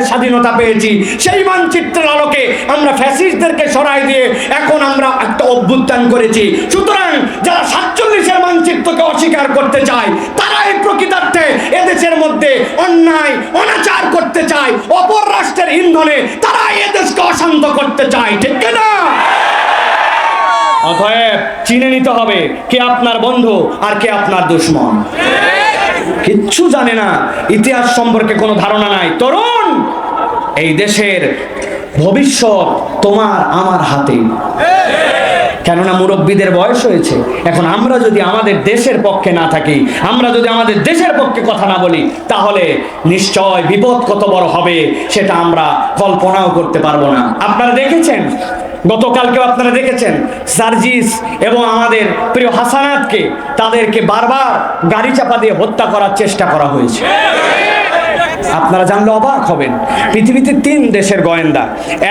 স্বাধীনতা পেয়েছি, সেই মানচিত্রের আলোকে আমরা ফ্যাসিস্টদেরকে সরাই দিয়ে এখন আমরা একটা অভ্যুত্থান করেছি। সুতরাং যারা 47-এর মানচিত্রকে অস্বীকার করতে চায়, তারাই প্রকৃতার্থে এদেশের মধ্যে অন্যায় অনাচার করতে চায়, অপর রাষ্ট্রের ইন্ধনে তারা এদেশকে অশান্ত করতে চায়, ঠিক না? অতএব চিনে নিতে হবে কে আপনার বন্ধু আর কে আপনার দুশমন। কিচ্ছু জানে না, ইতিহাস সম্পর্কে কোনো ধারণা নাই। তরুণ, এই দেশের ভবিষ্যৎ তোমার আমার হাতে, কেননা মুরব্বীদের বয়স হয়েছে। এখন আমরা যদি আমাদের দেশের পক্ষে না থাকি, আমরা যদি আমাদের দেশের পক্ষে কথা না বলি, তাহলে নিশ্চয় বিপদ কত বড় হবে সেটা আমরা কল্পনাও করতে পারবো না। আপনারা দেখেছেন, গতকালকেও আপনারা দেখেছেন সার্জিস এবং আমাদের প্রিয় হাসানাতকে, তাদেরকে বারবার গাড়ি চাপা দিয়ে হত্যা করার চেষ্টা করা হয়েছে। আপনারা জানলে অবাক হবেন, পৃথিবীতে 3 দেশের গোয়েন্দা।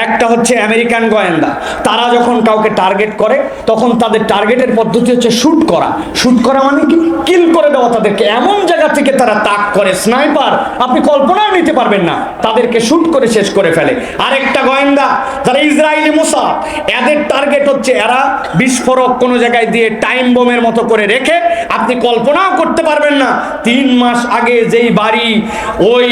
একটা হচ্ছে আমেরিকান গোয়েন্দা, তারা যখন কাউকে টার্গেট করে তখন তাদের টার্গেটের পদ্ধতি হচ্ছে শুট করা। শুট করা মানে কি? কিল করে দেওয়া। তাদেরকে এমন জায়গা থেকে তারা তাক করে, স্নাইপার, আপনি কল্পনাও নিতে পারবেন না, তাদেরকে শুট করে শেষ করে ফেলে। আরেকটা গোয়েন্দা যারা ইসরায়েলি মোসাদ, এদের টার্গেট হচ্ছে এরা বিস্ফোরক কোনো জায়গায় দিয়ে টাইম বোমের মতো করে রেখে, আপনি কল্পনাও করতে পারবেন না 3 মাস আগে যেই বাড়ি ওই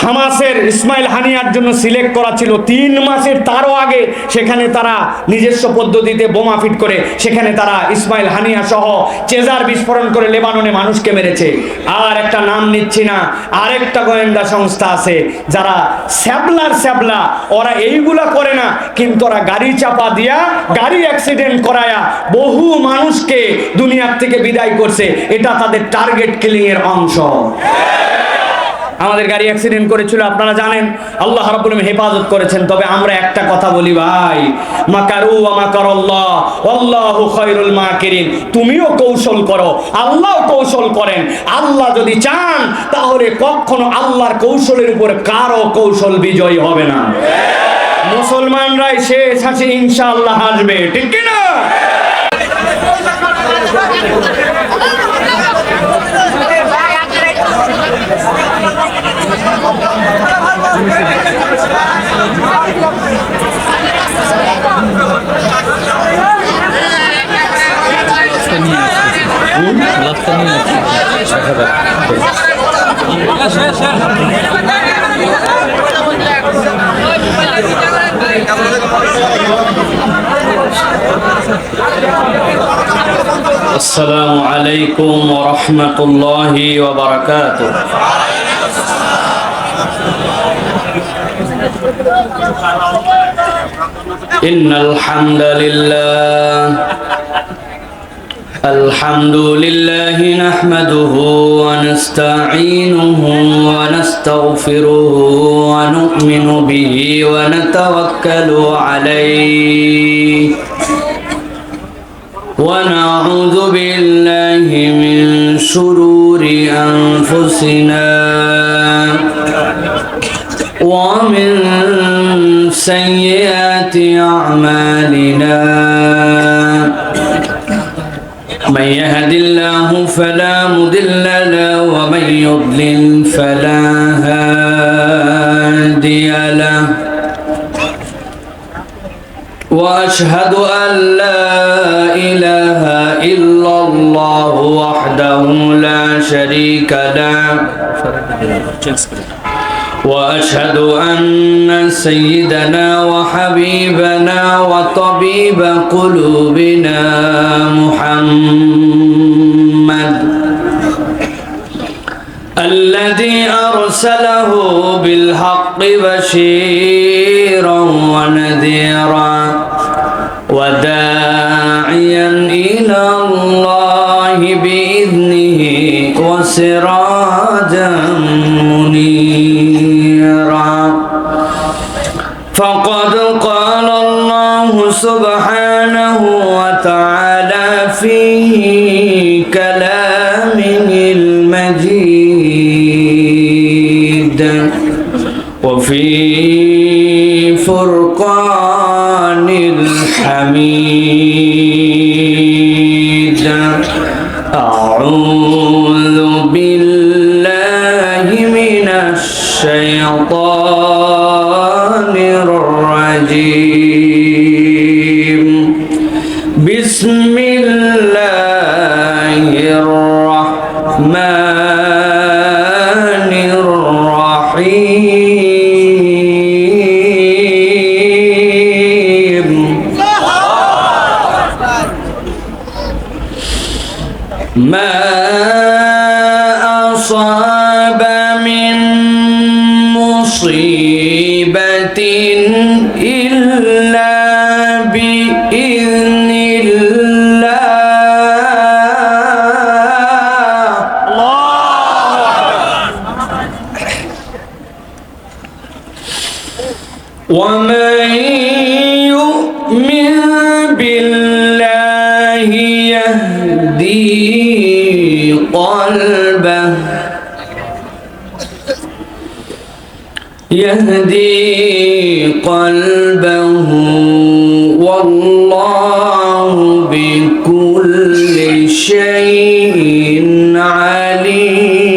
হামাসের ইসমাইল হানিয়ার জন্য সিলেক্ট করা ছিল, 3 মাসের তারও আগে সেখানে তারা নিজস্ব পদ্ধতিতে বোমা ফিট করে সেখানে তারা ইসমাইল হানিয়া সহ চেজার বিস্ফোরণ করে লেবাননে মানুষকে মেরেছে। আর একটা নাম নিচ্ছি না, আরেকটা গোয়েন্দা সংস্থা আছে যারা স্যাবলা, ওরা এইগুলা করে না, কিন্তু ওরা গাড়ি চাপা দিয়া, গাড়ি অ্যাক্সিডেন্ট করায়া বহু মানুষকে দুনিয়ার থেকে বিদায় করছে। এটা তাদের টার্গেট কিলিং এর অংশ। আমাদের গাড়ি অ্যাক্সিডেন্ট করেছিল, আপনারা জানেন, আল্লাহ রাব্বুল আলামিন হেফাজত করেছেন। তবে আমরা একটা কথা বলি ভাই, মাকারু ওয়া মাকারাল্লাহ ওয়াল্লাহু খায়রুল মাকিরিন। তুমিও কৌশল করো, আল্লাহও কৌশল করেন। আল্লাহ যদি চান তাহলে কখনো আল্লাহর কৌশলের উপর কারো কৌশল বিজয়ী হবে না। মুসলমানরাই শেষ হাসি ইনশাআল্লাহ হাসবে, ঠিক কি না? আসসালামু আলাইকুম ওয়া রাহমাতুল্লাহি ওয়া বারাকাতুহু। ইন্নাল হামদালিল্লাহ আলহামদুলিল্লাহি নাহমাদুহু ওয়া নাস্তাঈনুহু ওয়া নাস্তাগফিরুহু ওয়া নু'মিনু বিহি ওয়া নাতাওয়াক্কালু আলাইহি ওয়া নাউযু বিল্লাহি মিন শুরুরি আনফুসিনা ওয়া মিন সাইয়্যাতি আ'মালিনা। من يهد الله فلا مضل له ومن يضلل فلا هادي له وأشهد أن لا إله إلا الله وحده لا شريك له وأشهد أن سيدنا وحبيبنا وطبيب قلوبنا محمد الذي أرسله بالحق بشيرا ونذيرا وداعيا إلى الله بإذنه وسراجا منيرا. فقد قال الله سبحانه وتعالى في كلامه المجيد وفي فرقان الحميد. أعوذ بالله من الشيطان الرجيم بسم الله الرحمن الرحيم ما أصاب من مصيبة إلا بإذن ومن يؤمن بالله يهدي قلبه والله بكل شيء عليم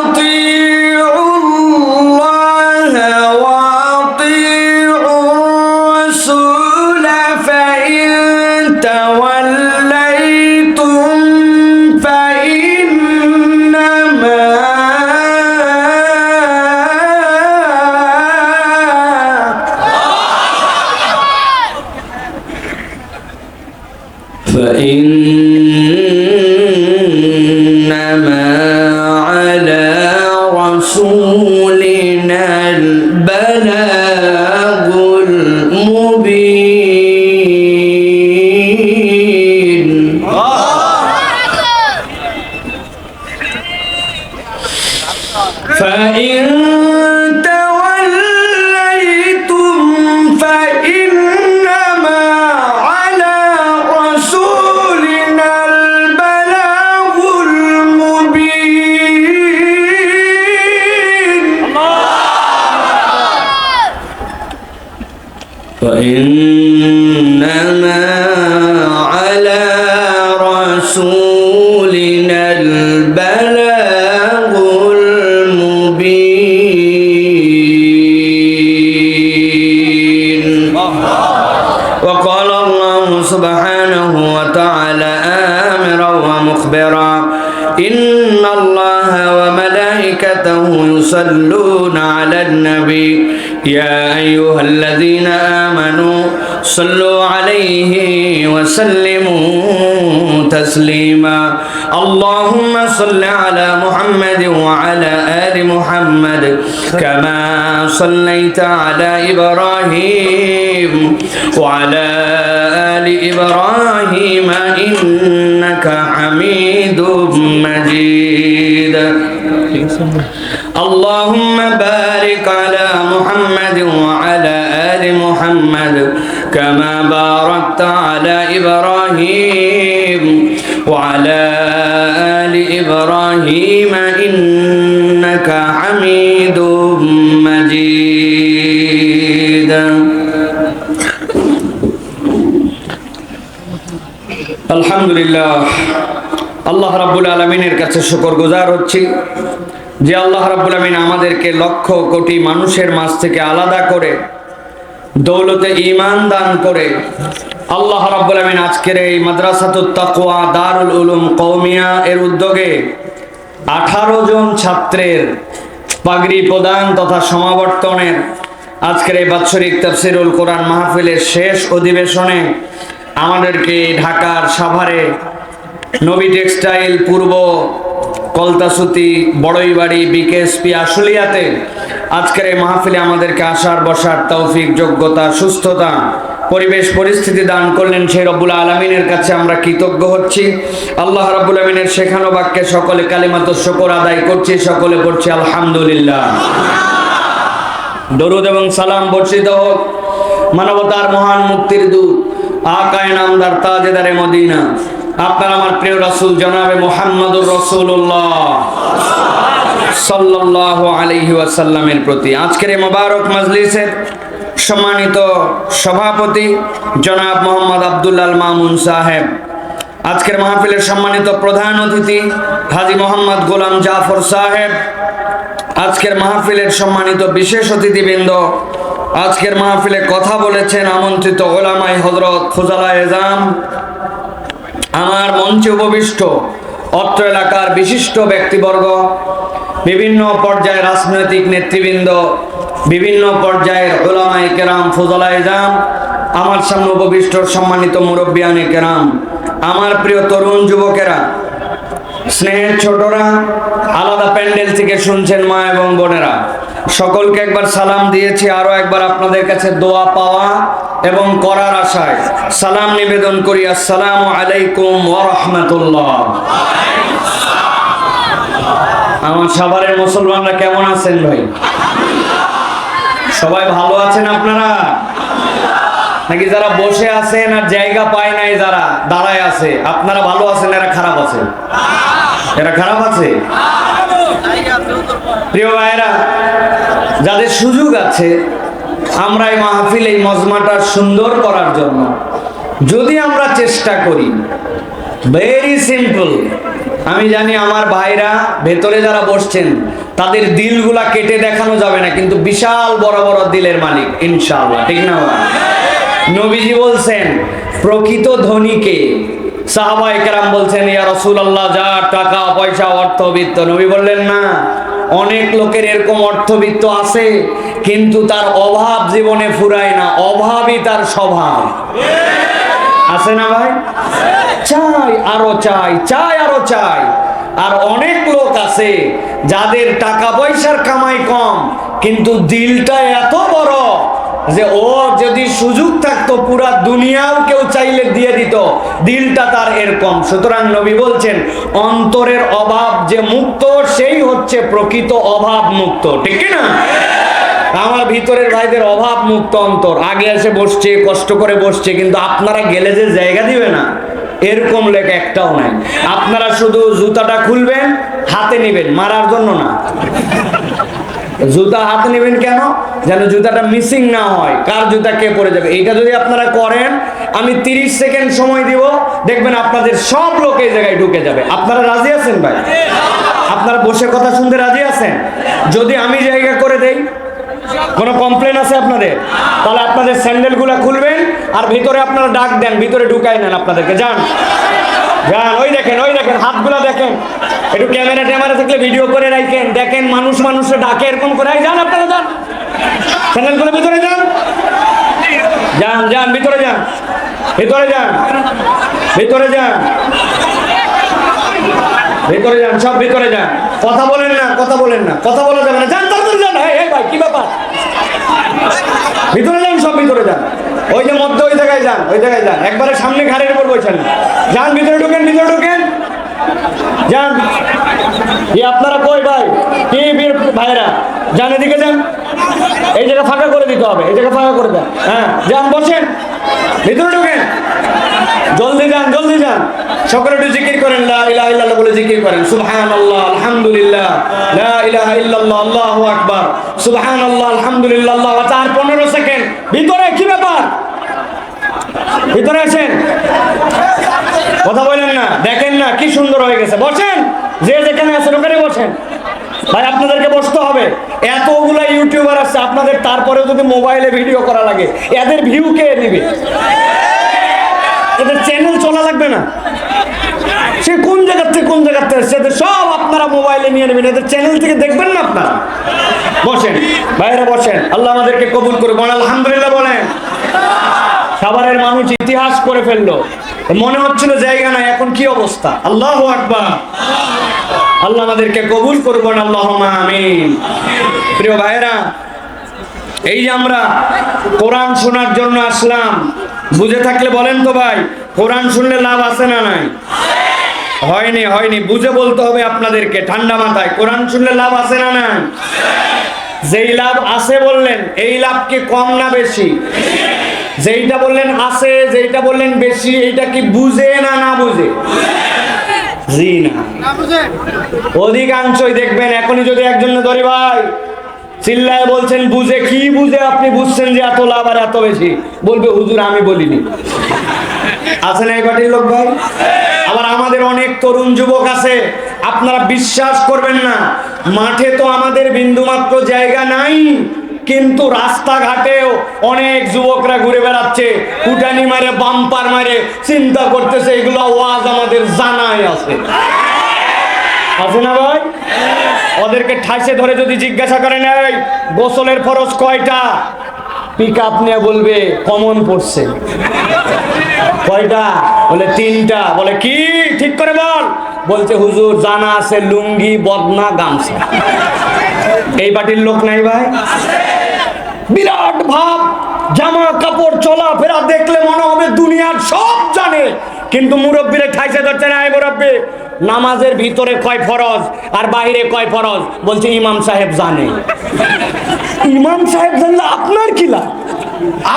وأطيعوا الله وأطيعوا الرسول فإن توليتم فإنما على رسولنا البلاغ المبين فإن توليتم فإنما على رسولنا البلاغ المبين فإنما على رسولنا البلاغ المبين وقال الله سبحانه وتعالى آمرا ومخبرا إن الله وملائكته يصلون على النبي يا أيها الذين آمنوا صلوا عليه وسلموا تسليما اللهم صل على محمد وعلى آل محمد كما صليت على إبراهيم وعلى آل إبراهيم إنك حميد مجيد اللهم بارك على محمد وعلى آل محمد كما باركت على إبراهيم وعلى آل إبراهيم إنك حميد مجيد الحمد لله আল্লাহ রাব্বুল আলামিনের কাছে শুকরগুজার হচ্ছি যে আল্লাহ রাব্বুল আলামিন আমাদেরকে লক্ষ কোটি মানুষের মাঝ থেকে আলাদা করে দৌলতে ঈমান দান করে আল্লাহ রাব্বুল আলামিন আজকের এই মাদ্রাসাতুত তাকওয়া দারুল উলুম কওমিয়া এর উদ্যোগে 18 জন ছাত্রের পাগড়ি প্রদান তথা সমাবর্তনের আজকের এই বাৎসরিক তাফসীরুল কোরআন মাহফিলের শেষ অধিবেশনে আমাদেরকে ঢাকার সাভারে নবী টেক্সটাইল পূর্ব কলতাসুতি বড়ইবাড়ি বিকেএসপি আশুলিয়াতে আজকের এই মাহফিলে আমাদেরকে আসার বসার তৌফিক যোগ্যতা সুস্থতা পরিবেশ পরিস্থিতি দান করলেন সেই রব্বুল আলামিনের কাছে আমরা কৃতজ্ঞ হচ্ছি আল্লাহ রাব্বুল আলামিনের শেখানো বাক্যে সকলে কালিমাতুশ শুকর আদায় করছি সকলে পড়ছি আলহামদুলিল্লাহ দরুদ এবং সালাম বর্ষিত হোক মানবতার মহান মুক্তির দূত আকায়ে নামদার তাজেদারে মদিনা আপনার আমার প্রিয় রাসূল জনাবে মুহাম্মদুর রাসূলুল্লাহ সাল্লাল্লাহু আলাইহি ওয়াসাল্লামের প্রতি আজকের এই মোবারক মাজলিসের সম্মানিত সভাপতি জনাব মোহাম্মদ আব্দুল্লাহ মামুন সাহেব, আজকের মাহফিলের সম্মানিত প্রধান অতিথি হাজী মোহাম্মদ গোলাম জাফর সাহেব, আজকের মাহফিলের সম্মানিত বিশেষ অতিথিবৃন্দ, আজকের মাহফিলে কথা বলেছেন আমন্ত্রিত ওলামায়ে হযরত ফুজালায়ে এজাম, আমার মঞ্চে উপবিষ্ট অত্র এলাকার বিশিষ্ট ব্যক্তিবর্গ, বিভিন্ন পর্যায়ের রাজনৈতিক নেতৃবৃন্দ, বিভিন্ন পর্যায়ের উলামায়ে কেরাম, ফুজালায়ে এজাম, আমার সামনে উপবিষ্ট সম্মানিত মুরব্বিয়ানে কেরাম, আমার প্রিয় তরুণ যুবকেরা, স্নেহের ছোটরা, আলাদা প্যান্ডেল থেকে শুনছেন মা এবং বোনেরা, সকলকে একবার সালাম দিয়েছি। আরো একবার আপনাদের কাছে দোয়া পাওয়া এবং করার আশায় সালাম নিবেদন করি। আসসালামু আলাইকুম ওয়া রাহমাতুল্লাহ। আমার সাভারের মুসলমানরা কেমন আছেন ভাই? সবাই ভালো আছেন আপনারা? নাকি যারা বসে আছেন আর জায়গা পায় নাই, যারা দাঁড়ায় আছে, আপনারা ভালো আছেন, এরা খারাপ আছে? এরা খারাপ আছে? প্রিয় ভাইরা, যাদের সুযোগ আছে, আমরা এই মাহফিল, এই মজমাটা সুন্দর করার জন্য যদি আমরা চেষ্টা করি, ভেরি সিম্পল। আমি জানি আমার ভাইরা ভেতরে যারা বসছেন তাদের দিলগুলা কেটে দেখানো যাবে না, কিন্তু বিশাল বড় বড় দিলের মালিক ইনশাআল্লাহ, ঠিক না? নবীজি বলছেন প্রকৃত ধনীকে, সাহাবায়ে কেরাম বলছেন ইয়া রাসূলুল্লাহ, যার টাকা পয়সা অর্থবিত্ত। নবী বললেন না, অনেক লোকের এরকম অর্থবিত্ত আছে কিন্তু তার অভাব জীবনে ফুরায় না, অভাবই তার স্বভাব। আছে না ভাই? চাই আরো চাই, চাই আরো চাই। আর অনেক লোক আছে যাদের টাকা পয়সার কামাই কম কিন্তু দিলটা এত বড় যে ও যদি সুযোগ থাকতো পুরা দুনিয়াও কেউ চাইলে দিয়ে দিত, দিলটা তার এরকম। সুতরাং নবী বলছেন অন্তরের অভাব যে মুক্ত সেই হচ্ছে প্রকৃত অভাব মুক্ত, ঠিক না? আমার ভিতরের ভাইদের অভাব মুক্ত অন্তর, আগে এসে বসছে, কষ্ট করে বসছে, কিন্তু আপনারা গেলে যে জায়গা দিবে না এরকম লেখা একটাও নাই। আপনারা শুধু জুতাটা খুলবেন, হাতে নেবেন, মারার জন্য না। জুতা হাতে নেবেন কেন? যেন জুতাটা মিসিং না হয়, কার জুতা কে পরে যাবে। এইটা যদি আপনারা করেন, আমি 30 সেকেন্ড সময় দিব, দেখবেন আপনাদের সব লোক এই জায়গায় ঢুকে যাবে। আপনারা রাজি আছেন ভাই? আপনারা বসে কথা শুনতে রাজি আছেন? যদি আমি জায়গা করে দেই, কোনো কমপ্লেন আছে আপনাদের? তাহলে আপনাদের স্যান্ডেলগুলো খুলবেন আর ভিতরে আপনারা ডাক দেন, ভিতরে ঢুকাই নেন আপনাদেরকে। যান যান, ওই দেখেন, ওই দেখেন, হাতগুলো দেখেন, একটু ক্যামেরা ট্যামেরা থাকলে ভিডিও করে রাখেন, দেখেন মানুষ মানুষে ডাকে এরকম করে। যান আপনারা, যান, স্যান্ডেলগুলো ভিতরে যান, যান যান, ভিতরে যান, ভিতরে যান, ভিতরে যান, ভিতরে যান, সব ভিতরে যান। কথা বলেন না, কথা বলেন না, কথা বলা যাবে না। যান তাড়াতাড়ি যান। এই ভাই, কি ব্যাপার? ভিতরে যান, সব ভিতরে যান। ওই যে মধ্যে ওই জায়গায় যান, ওই জায়গায় যান, একবারে সামনে ঘাড়ের উপর বসেন। যান, ভিতরে ঢুকেন, ভিতরে ঢুকেন, যান। কি আপনারা কই ভাই? কি ভাইরা? যান, এদিকে যান। এই জায়গা ফাঁকা করে দিতে হবে, এই জায়গা ফাঁকা করে দেন। হ্যাঁ, যান, বসেন, ভিতরে ঢুকেন, জলদি যান, জলদি যান। সকলে একটু জিকির করেন, লা ইলাহা ইল্লাল্লাহ বলে জিকির করেন। সুবহানাল্লাহ, আলহামদুলিল্লাহ, লা ইলাহা ইল্লাল্লাহ, আল্লাহু আকবার, সুবহানাল্লাহ, আলহামদুলিল্লাহ, আল্লাহু আকবার। 15 সেকেন্ড। ভিতরে কি ব্যাপার? ভিতরে আছেন? কথা বলেন না, দেখেন না কি সুন্দর হয়ে গেছে। বসেন, যে যেখানে আছেন ওখানে বসেন। ভাই আপনাদেরকে বসতে হবে। এতগুলা ইউটিউবার আছে আপনাদের, তারপরেও যদি মোবাইলে ভিডিও করা লাগে, এদের ভিউ কে দিবে? এদের চ্যানেল চলা লাগবে না? সে কোন জায়গা থেকে কোন জায়গা থেকে এদের সব আপনারা মোবাইলে নিয়ে নেবেন, এদের চ্যানেল থেকে দেখবেন না আপনারা। বসেন ভাইরা, বসেন। আল্লাহ আমাদেরকে কবুল করে। বলেন আলহামদুলিল্লাহ, বলেন। সাভারের মানুষ ইতিহাস করে ফেললো, মনে হচ্ছিল জায়গা নাই, এখন কি অবস্থা! আল্লাহু আকবার। আল্লাহ আমাদেরকে কবুল করবেন, আল্লাহুম্মা আমিন। প্রিয় ভাইরা, এই যে আমরা কোরআন শোনার জন্য আসলাম, বুঝে থাকলে বলেন তো ভাই, কোরআন শুনলে লাভ আছে না নাই? হয়নি, হয়নি, বুঝে বলতে হবে আপনাদেরকে, ঠান্ডা মাথায়। কোরআন শুনলে লাভ আছে না নাই? যেই লাভ আছে বললেন, এই লাভ কি কম না বেশি? যেইটা বললেন আছে, যেইটা বললেন বেশি, এইটা কি বুঝে না না বুঝে? জি না, অধিকাংশই দেখবেন। এখনই যদি একজন ধরি, ভাই চিল্লায় বলছেন বুঝে কি বুঝে আপনি বুঝছেন যে এত লাভ আর এত বেশি? বলবে হুজুর আমি বলিনি। আছে না এই পার্টির লোক ভাই? আবার আমাদের অনেক তরুণ যুবক আছে, আপনারা বিশ্বাস করবেন না, মাঠে তো আমাদের বিন্দুমাত্র জায়গা নাই, কিন্তু রাস্তাঘাটেও অনেক যুবকরা ঘুরে বেড়াচ্ছে, কুটানি মারে বাম্পার মারে, চিন্তা করতেছে এগুলো ওয়াজ আমাদের জানাই আছে। আছে না ভাই? ওদেরকে ঠাইসে ধরে যদি জিজ্ঞাসা করেন এই গোসলের ফরজ কয়টা, পিক আপ নিয়ে বলবে কমন পড়ছে। কয়টা? বলে 3টা। বলে কি ঠিক করে বল? বলছে হুজুর জানা আছে লুঙ্গি, বদনা, গামছা। এই পার্টির লোক নাই ভাই? বিরাট ভাব, জামা কাপড় চলাফেরা দেখলে মনে হবে দুনিয়ার সব জানে, কিন্তু মুরব্বীরে ঠাইসে ধরছে না, এই মুরব্বী নামাজের ভিতরে কয় ফরজ আর বাইরে কয় ফরজ? বলছে ইমাম সাহেব জানে। ইমাম সাহেব জানলে আপনার কি লাভ?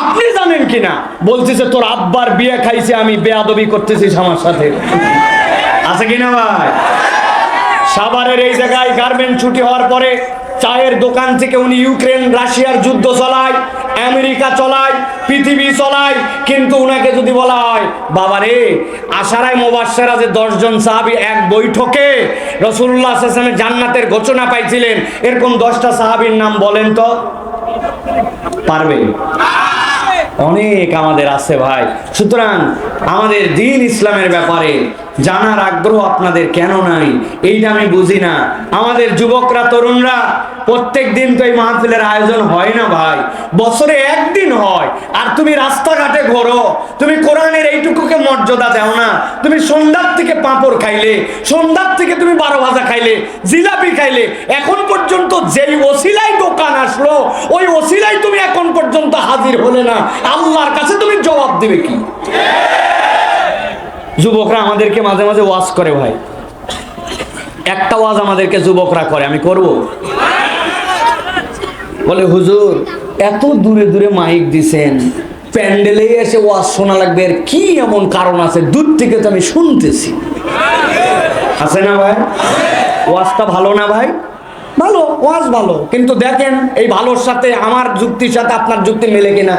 আপনি জানেন কিনা? বলতেছে তোর আব্বার বিয়ে খাইছে, আমি বেয়াদবি করতেছিস আমার সাথে। আছে কিনা ভাই? সাভারের এই জায়গায় গার্মেন্ট ছুটি হওয়ার পরে চায়ের দোকান থেকে উনি ইউক্রেন রাশিয়ার যুদ্ধ চলায়, আমেরিকা চলায়, পৃথিবী চলায়, কিন্তু উনাকে যদি বলা হয় বাবারে আশারায় মুবাশশারা যে 10 জন সাহাবী এক বৈঠকে রাসূলুল্লাহ সাল্লাল্লাহু আলাইহি ওয়াসাল্লাম জান্নাতের ঘোষণা পাইছিলেন, এরকম 10টা সাহাবীর নাম বলেন তো? পারবে? অনেক আমাদের আছে ভাই। সুতরাং আমাদের দ্বীন ইসলামের ব্যাপারে জানার আগ্রহ আপনাদের কেন নাই এইটা আমি বুঝি না। আমাদের যুবকরা তরুণরা প্রত্যেক দিন তো এই মাহফিলের আয়োজন হয় না ভাই, বছরে একদিন হয়, আর তুমি রাস্তাঘাটে ঘোরো, তুমি কোরআনের এইটুকুকে মর্যাদা দাও না। তুমি সন্ধ্যার থেকে পাঁপড় খাইলে, সন্ধ্যার থেকে তুমি 12 ভাজা খাইলে, জিলাপি খাইলে, এখন পর্যন্ত যেই ওসিলাই দোকান আসলো ওই ওসিলাই তুমি এখন পর্যন্ত হাজির হলে না, আল্লাহর কাছে তুমি জবাব দিবে কি? যুবকরা আমাদেরকে মাঝে মাঝে ওয়াজ করে ভাই, একটা ওয়াজ আমাদেরকে যুবকরা করে, আমি করব? বলে হুজুর এত দূরে দূরে মাইক দিছেন, প্যান্ডেলে এসে ওয়াজ শোনা লাগবে, এর কি এমন কারণ আছে? দূর থেকে তো আমি শুনতেছি। আছে না ভাই? ওয়াজটা ভালো না ভাই? ভালো, ওয়াজ ভালো, কিন্তু দেখেন এই ভালোর সাথে আমার যুক্তির সাথে আপনার যুক্তি মেলে কিনা।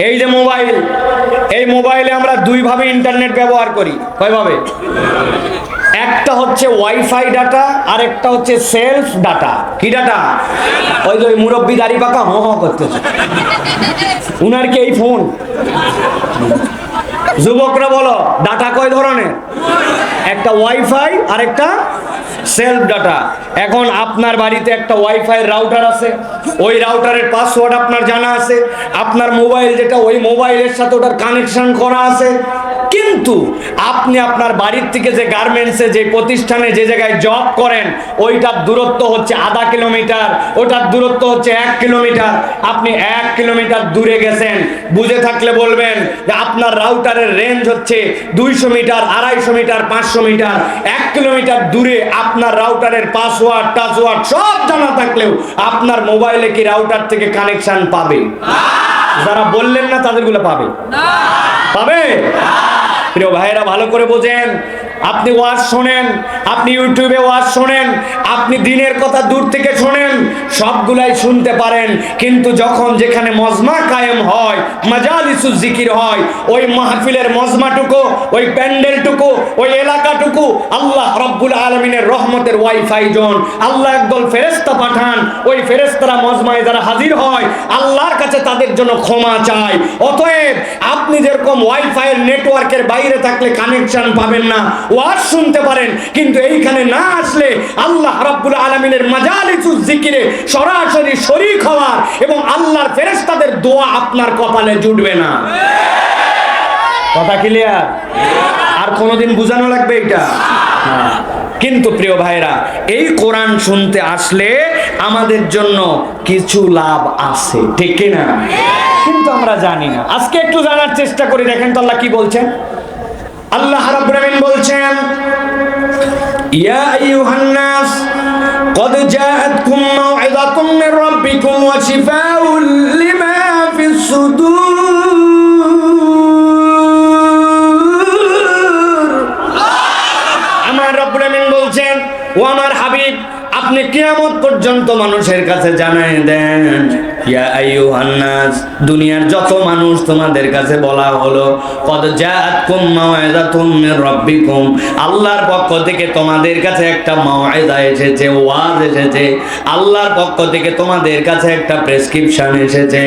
এই যে মোবাইল, এই মোবাইলে আমরা 2 ভাবে ইন্টারনেট ব্যবহার করি। কয়ভাবে? একটা হচ্ছে ওয়াইফাই ডাটা, আর একটা হচ্ছে সেলফ ডাটা। কি ডাটা? ওই যে মুরব্বি দাড়ি পাকা হ হ করতেছে, উনার কি এই ফোন? যুবকরা বলো ডাটা কয় ধরনের? একটা ওয়াইফাই আর একটা সেলফ ডাটা। এখন আপনার বাড়িতে একটা ওয়াইফাই রাউটার আছে, ওই রাউটারের পাসওয়ার্ড আপনার জানা আছে, আপনার মোবাইল যেটা ওই মোবাইলের সাথে ওটার কানেকশন করা আছে, কিন্তু আপনি আপনার বাড়ির থেকে যে গার্মেন্টসে যে প্রতিষ্ঠানে যে জায়গায় জব করেন ওইটার দূরত্ব হচ্ছে আধা কিলোমিটার, ওটার দূরত্ব হচ্ছে 1 কিলোমিটার। আপনি 1 কিলোমিটার দূরে গেছেন, বুঝে থাকলে বলবেন যে আপনার রাউটারের রেঞ্জ হচ্ছে 200 মিটার, 250 মিটার, 500 মিটার। 1 কিলোমিটার দূরে আপনার রাউটারের পাসওয়ার্ড টাসওয়ার্ড সব জানা থাকলেও আপনার মোবাইলে কি রাউটার থেকে কানেকশন পাবে? যারা বললেন না তাদেরগুলো পাবে? পাবে? প্রিয় ভাইয়েরা ভালো করে বোঝেন, আপনি ওয়াজ শোনেন, আপনি ইউটিউবে ওয়াজ শোনেন, আপনি দিনের কথা দূর থেকে শোনেন, সবগুলাই শুনতে পারেন, কিন্তু যখন যেখানে মজমা কায়েম হয়, মাজালিসুজ জিকির হয়, ওই মাহফিলের মজমাটুকু, ওই প্যান্ডেলটুকু, ওই এলাকাটুকু আল্লাহ রাব্বুল আলামিনের রহমতের ওয়াইফাই জোন। আল্লাহ একদল ফেরেশতা পাঠান, ওই ফেরেশতারা মজমায় যারা হাজির হয় আল্লাহর কাছে তাদের জন্য ক্ষমা চায়। অতএব আপনি যেরকম ওয়াইফাইয়ের নেটওয়ার্কের বাইরে থাকলে কানেকশন পাবেন না, ওয়াজ শুনতে পারেন, কিন্তু এইখানে না আসলে আল্লাহ রাব্বুল আলামিনের মাজালিসুজ জিকিরে সরাসরি শরীক হওয়ার এবং আল্লাহর ফেরেশতাদের দোয়া আপনার কপালে জুটবে না। কথা ক্লিয়ার? আর কোনোদিন বুঝানো লাগবে এটা? কিন্তু প্রিয় ভাইরা, এই কোরআন শুনতে আসলে আমাদের জন্য কিছু লাভ আছে, ঠিক কিনা? কিন্তু আমরা জানি না। আজকে একটু জানার চেষ্টা করি, দেখেন তো আল্লাহ কি বলছেন। আল্লাহ রাব্বুল আলামিন বলছেন, ইয়া আইয়ুহান নাস قد جاءتكم موعظة من ربكم وشفاء لما في الصدور। আমার রব্বুল আমিন বলছেন, ও আমার হাবিব আপনি কিয়ামত পর্যন্ত মানুষের কাছে জানায় দেন, ইয়া আইয়ুহান নাস, দুনিয়ার যত মানুষ তোমাদের কাছে বলা হলো, কদ জাআতকুম মাউইযাতুম মির রাব্বিকুম, আল্লাহর পক্ষ থেকে তোমাদের কাছে একটা মাউইযা এসেছে, ওয়াজ এসেছে, আল্লাহর পক্ষ থেকে তোমাদের কাছে একটা প্রেসক্রিপশন এসেছে।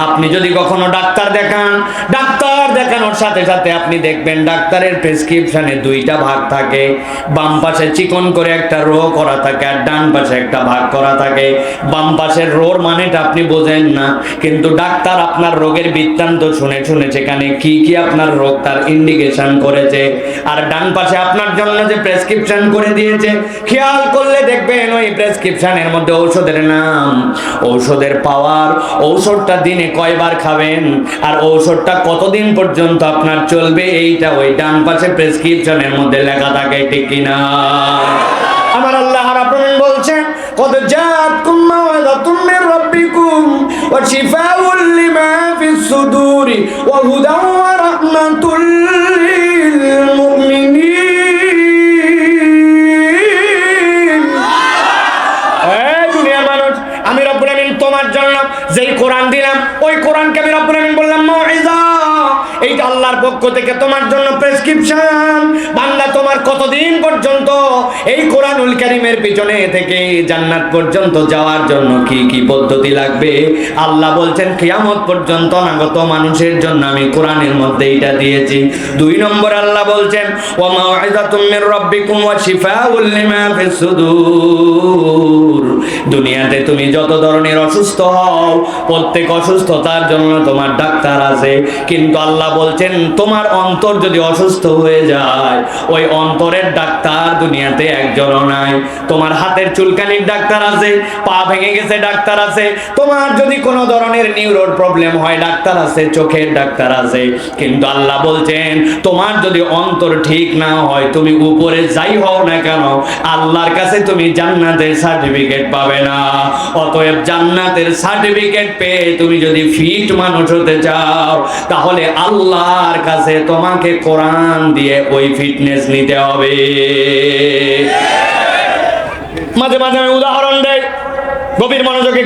আপনি যদি কখনো ডাক্তার দেখান, ডাক্তার দেখানোর সাথে সাথে আপনি দেখবেন ডাক্তারের প্রেসক্রিপশনে দুইটা ভাগ থাকে, বাম পাশে চিকন করে একটা রো করা থাকে আর ডান পাশে একটা ভাগ করা থাকে। বাম পাশের রোর মানেটা আপনি বোঝেন না, কিন্তু ডাক্তার আপনার রোগের বৃত্তান্ত শুনে শুনে সেখানে কি কি আপনার রোগ তার ইন্ডিকেশন করেছে, আর ডান পাশে আপনার জন্য যে প্রেসক্রিপশন করে দিয়েছে, খেয়াল করলে দেখবেন ওই প্রেসক্রিপশনের মধ্যে ঔষধের নাম, ঔষধের পাওয়ার, ঔষধটা দিনে কয়বার খাবেন আর ঔষধটা কতদিন পর্যন্ত আপনার চলবে, এইটা ওই ডান পাশে প্রেসক্রিপশনের মধ্যে লেখা থাকে, ঠিক কিনা? আমার আল্লাহ রাব্বুল আলামিন বলছেন, কদ জাআতকুম মাউইযাতুম মির রাব্বিকুম ওয়া শিফাউল লিমা ফিস সুদুরি ওয়া হুদাও ওয়া রাহমাতুল লিল মুমিনিন। এই দুনিয়ার মানুষ, আমি রব্বুল আলামিন তোমার জন্য যেই কোরআন দিলাম, ওই কোরআনকে আমি রব্বুল আলামিন বললাম মাউইযা, এইটা আল্লাহর পক্ষ থেকে তোমার জন্য প্রেসক্রিপশন। বান্দা, তোমার কতদিন পর্যন্ত এই কোরআনুল কারীমের পিছনে থেকে জান্নাত পর্যন্ত যাওয়ার জন্য কি কি পদ্ধতি লাগবে, আল্লাহ বলছেন কিয়ামত পর্যন্ত অনাগত মানুষের জন্য আমি কোরআনের মধ্যে এটা দিয়েছি। 2 নম্বর আল্লাহ বলছেন, ওয়া মাউইযাতুম মির রাব্বিকুম ওয়া শিফাউল লিমা ফিস সুদূর। দুনিয়াতে তুমি যত ধরনের অসুস্থ হও, প্রত্যেক অসুস্থতার জন্য তোমার ডাক্তার আছে, কিন্তু আল্লাহ বলছেন তোমার অন্তর যদি অসুস্থ হয়ে যায়, ওই অন্তরের ডাক্তার দুনিয়াতে একজনও নাই। তোমার হাতের চুলকানির ডাক্তার আছে, পা ভেঙে গেছে ডাক্তার আছে, তোমার যদি কোনো ধরনের নিউরোর প্রবলেম হয় ডাক্তার আছে, চোখের ডাক্তার আছে, কিন্তু আল্লাহ বলছেন তোমার যদি অন্তর ঠিক না হয়, তুমি উপরে যাই হও না কেন, আল্লাহর কাছে তুমি জান্নাতের সার্টিফিকেট পাবে না। অতএব জান্নাতের সার্টিফিকেট পেয়ে তুমি যদি ফিট মানুষ হতে চাও, তাহলে আল্লাহর কাছে তোমাকে কোরআন দিয়ে ওই ফিটনেস নিতে হবে। মাঝে মাঝে আমি উদাহরণ দেই, গভীর মনোযোগে